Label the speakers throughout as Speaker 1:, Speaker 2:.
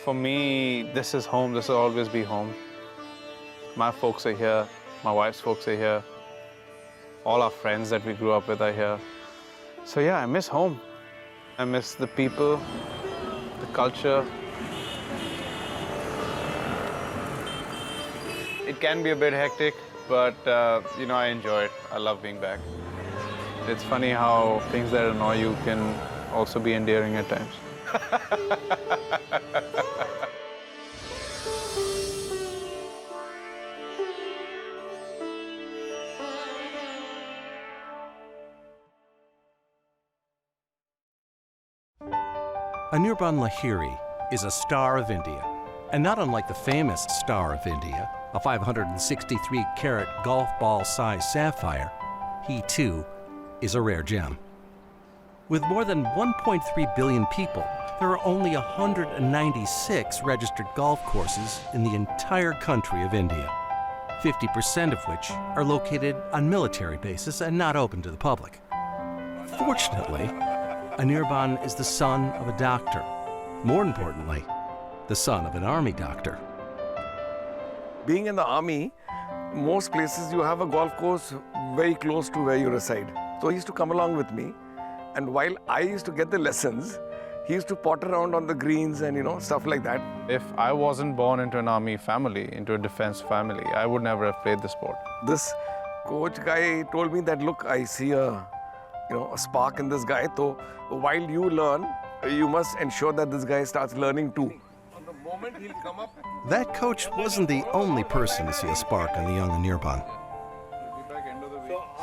Speaker 1: For me, this is home. This will always be home. My folks are here. My wife's folks are here. All our friends that we grew up with are here. So yeah, I miss home. I miss the people, the culture. It can be a bit hectic, but you know, I enjoy it. I love being back. It's funny how things that annoy you can also be endearing at times.
Speaker 2: Anirban Lahiri is a star of India, and not unlike the famous Star of India, a 563-carat golf ball-sized sapphire, he too is a rare gem. With more than 1.3 billion people, there are only 196 registered golf courses in the entire country of India, 50% of which are located on military bases and not open to the public. Fortunately, Anirban is the son of a doctor. More importantly, the son of an army doctor.
Speaker 3: Being in the army, most places you have a golf course very close to where you reside. So he used to come along with me, and while I used to get the lessons, he used to potter around on the greens and, you know, stuff like that.
Speaker 1: If I wasn't born into an army family, into a defense family, I would never have played the sport.
Speaker 3: This coach guy told me that, look, I see a spark in this guy. So while you learn, you must ensure that this guy starts learning too. On the moment he'll come up.
Speaker 2: That coach wasn't the only person to see a spark in the young Anirban.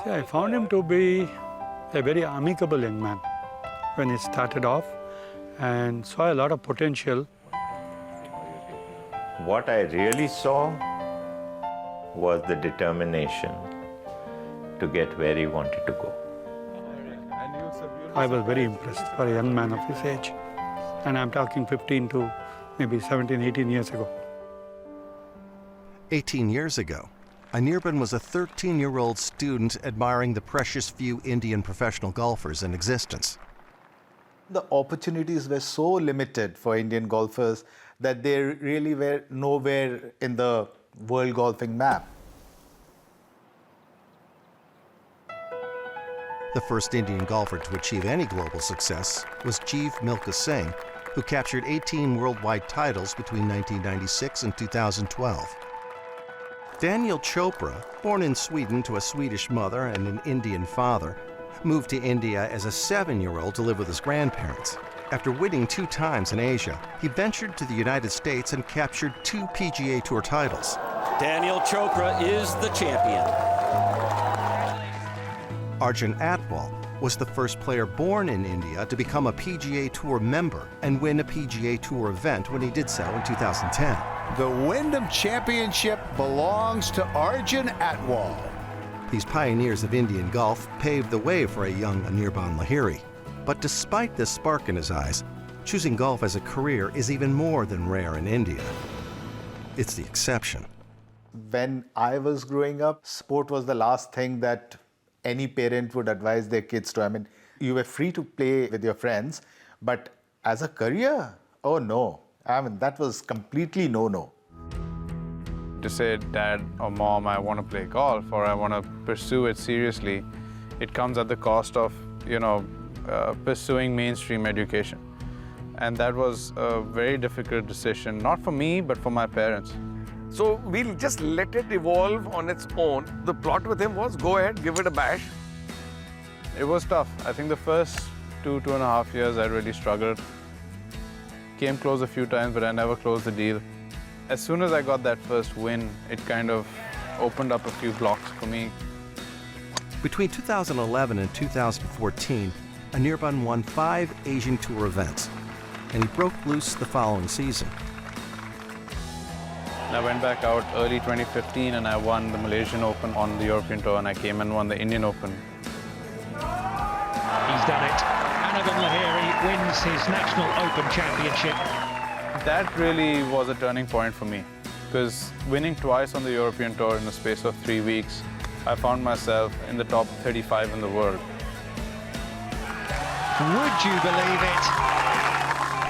Speaker 4: See, I found him to be a very amicable young man when he started off, and saw a lot of potential.
Speaker 5: What I really saw was the determination to get where he wanted to go.
Speaker 4: I was very impressed for a young man of his age. And I'm talking 15 to maybe 17, 18 years ago.
Speaker 2: 18 years ago, Anirban was a 13-year-old student admiring the precious few Indian professional golfers in existence.
Speaker 6: The opportunities were so limited for Indian golfers that they really were nowhere in the world golfing map.
Speaker 2: The first Indian golfer to achieve any global success was Jeev Milkha Singh, who captured 18 worldwide titles between 1996 and 2012. Daniel Chopra, born in Sweden to a Swedish mother and an Indian father, moved to India as a 7-year-old to live with his grandparents. After winning 2 times in Asia, he ventured to the United States and captured 2 PGA Tour titles.
Speaker 7: Daniel Chopra is the champion.
Speaker 2: Arjun Atwal was the first player born in India to become a PGA Tour member and win a PGA Tour event when he did so in 2010.
Speaker 8: The Wyndham Championship belongs to Arjun Atwal.
Speaker 2: These pioneers of Indian golf paved the way for a young Anirban Lahiri. But despite this spark in his eyes, choosing golf as a career is even more than rare in India. It's the exception.
Speaker 6: When I was growing up, sport was the last thing that any parent would advise their kids to. I mean, you were free to play with your friends, but as a career, oh no. I mean, that was completely no-no.
Speaker 1: To say, Dad or Mom, I want to play golf or I want to pursue it seriously, it comes at the cost of, pursuing mainstream education. And that was a very difficult decision, not for me, but for my parents.
Speaker 3: So we'll just let it evolve on its own. The plot with him was, go ahead, give it a bash.
Speaker 1: It was tough. I think the first 2.5 years, I really struggled. Came close a few times, but I never closed the deal. As soon as I got that first win, it kind of opened up a few blocks for me.
Speaker 2: Between 2011 and 2014, Anirban won 5 Asian Tour events, and he broke loose the following season.
Speaker 1: I went back out early 2015 and I won the Malaysian Open on the European Tour, and I came and won the Indian Open.
Speaker 9: He's done it. Anirban Lahiri wins his National Open Championship.
Speaker 1: That really was a turning point for me, because winning twice on the European Tour in the space of 3 weeks, I found myself in the top 35 in the world.
Speaker 9: Would you believe it?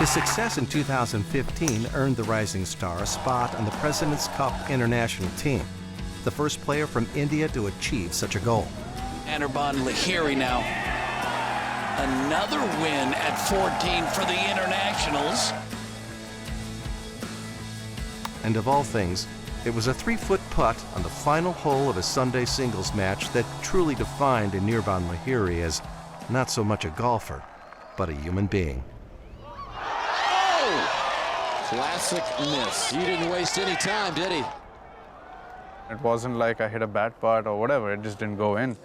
Speaker 2: His success in 2015 earned the rising star a spot on the President's Cup international team, the first player from India to achieve such a goal.
Speaker 7: Anirban Lahiri now. Another win at 14 for the internationals.
Speaker 2: And of all things, it was a 3-foot putt on the final hole of a Sunday singles match that truly defined Anirban Lahiri as not so much a golfer, but a human being.
Speaker 7: Oh! Classic miss. He didn't waste any time, did he?
Speaker 1: It wasn't like I hit a bad putt or whatever, it just didn't go in.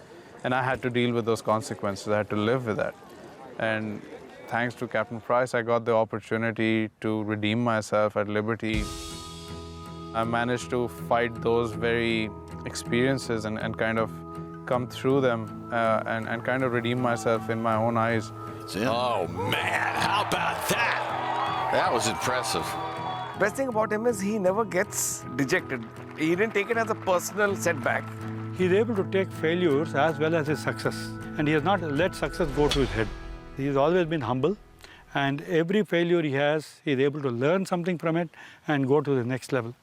Speaker 1: And I had to deal with those consequences, I had to live with that. And thanks to Captain Price, I got the opportunity to redeem myself at Liberty. I managed to fight those very experiences and kind of come through them and kind of redeem myself in my own eyes.
Speaker 7: Oh man, how about that? That was impressive.
Speaker 3: Best thing about him is he never gets dejected. He didn't take it as a personal setback.
Speaker 4: He's able to take failures as well as his success. And he has not let success go to his head. He's always been humble. And every failure he has, he's able to learn something from it and go to the next level.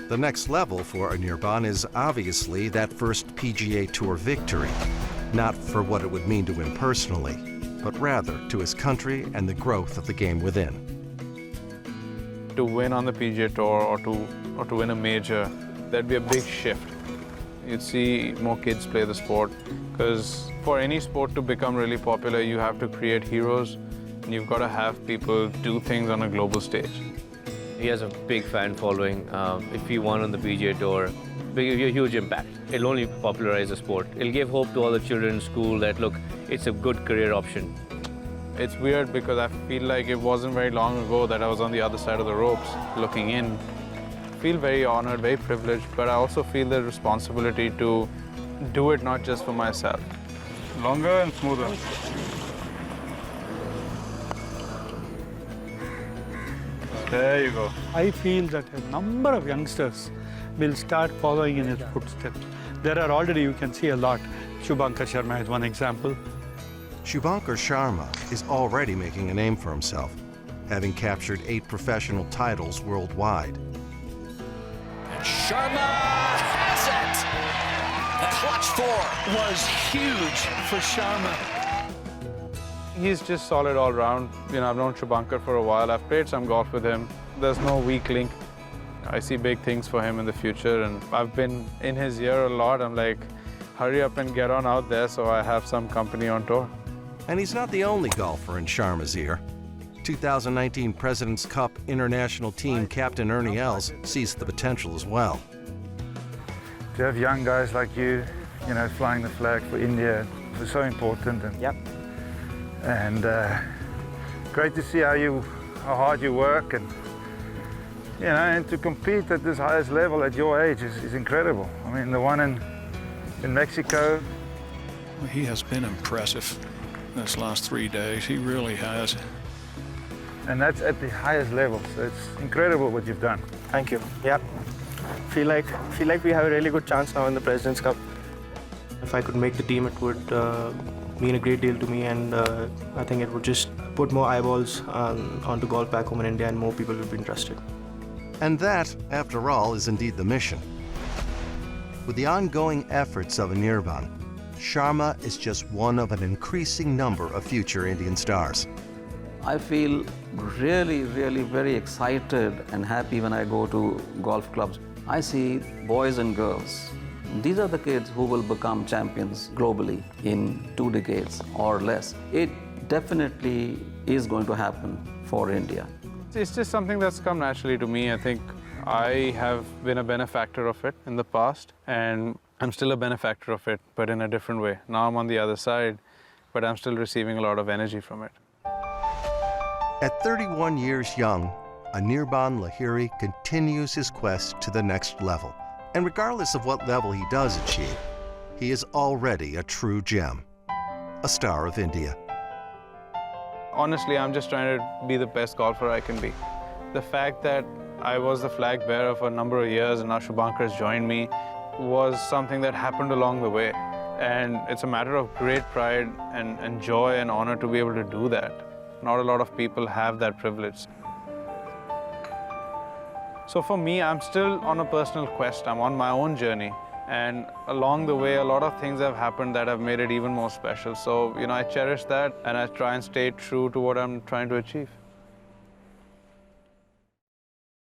Speaker 2: The next level for Anirban is obviously that first PGA Tour victory, not for what it would mean to him personally, but rather to his country and the growth of the game within.
Speaker 1: To win on the PGA Tour or to win a major, that'd be a big shift. You'd see more kids play the sport, because for any sport to become really popular, you have to create heroes, and you've got to have people do things on a global stage.
Speaker 10: He has a big fan following. If he won on the PGA Tour, a huge impact. It'll only popularize the sport. It'll give hope to all the children in school that, look, it's a good career option.
Speaker 1: It's weird because I feel like it wasn't very long ago that I was on the other side of the ropes looking in. I feel very honored, very privileged, but I also feel the responsibility to do it not just for myself.
Speaker 4: Longer and smoother.
Speaker 1: There you go.
Speaker 4: I feel that a number of youngsters will start following in his footsteps. There are already, you can see a lot. Shubhankar Sharma is one example.
Speaker 2: Shubhankar Sharma is already making a name for himself, having captured 8 professional titles worldwide.
Speaker 7: And Sharma has it! The clutch 4 was huge for Sharma.
Speaker 1: He's just solid all round. You know, I've known Shubhankar for a while. I've played some golf with him. There's no weak link. I see big things for him in the future, and I've been in his ear a lot. I'm like, hurry up and get on out there so I have some company on tour.
Speaker 2: And he's not the only golfer in Sharma's ear. 2019 President's Cup international team captain Ernie Els sees the potential as well.
Speaker 4: To have young guys like you know, flying the flag for India was so important. And great to see how hard you work, and you know, and to compete at this highest level at your age is incredible. I mean, the one in Mexico.
Speaker 11: He has been impressive this last 3 days. He really has.
Speaker 4: And that's at the highest level. So it's incredible what you've done.
Speaker 12: Thank you. Yeah. Feel like we have a really good chance now in the President's Cup. If I could make the team, it would mean a great deal to me, and I think it would just put more eyeballs onto golf back home in India, and more people would be interested.
Speaker 2: And that, after all, is indeed the mission. With the ongoing efforts of Anirban, Sharma is just one of an increasing number of future Indian stars.
Speaker 13: I feel really, really very excited and happy when I go to golf clubs. I see boys and girls. These are the kids who will become champions globally in 2 decades or less. It definitely is going to happen for India.
Speaker 1: It's just something that's come naturally to me. I think I have been a benefactor of it in the past, and I'm still a benefactor of it, but in a different way. Now I'm on the other side, but I'm still receiving a lot of energy from it.
Speaker 2: At 31 years young, Anirban Lahiri continues his quest to the next level. And regardless of what level he does achieve, he is already a true gem, a star of India.
Speaker 1: Honestly, I'm just trying to be the best golfer I can be. The fact that I was the flag bearer for a number of years and now Shubhankar has joined me was something that happened along the way. And it's a matter of great pride and joy and honor to be able to do that. Not a lot of people have that privilege. So for me, I'm still on a personal quest. I'm on my own journey. And along the way, a lot of things have happened that have made it even more special. So, I cherish that and I try and stay true to what I'm trying to achieve.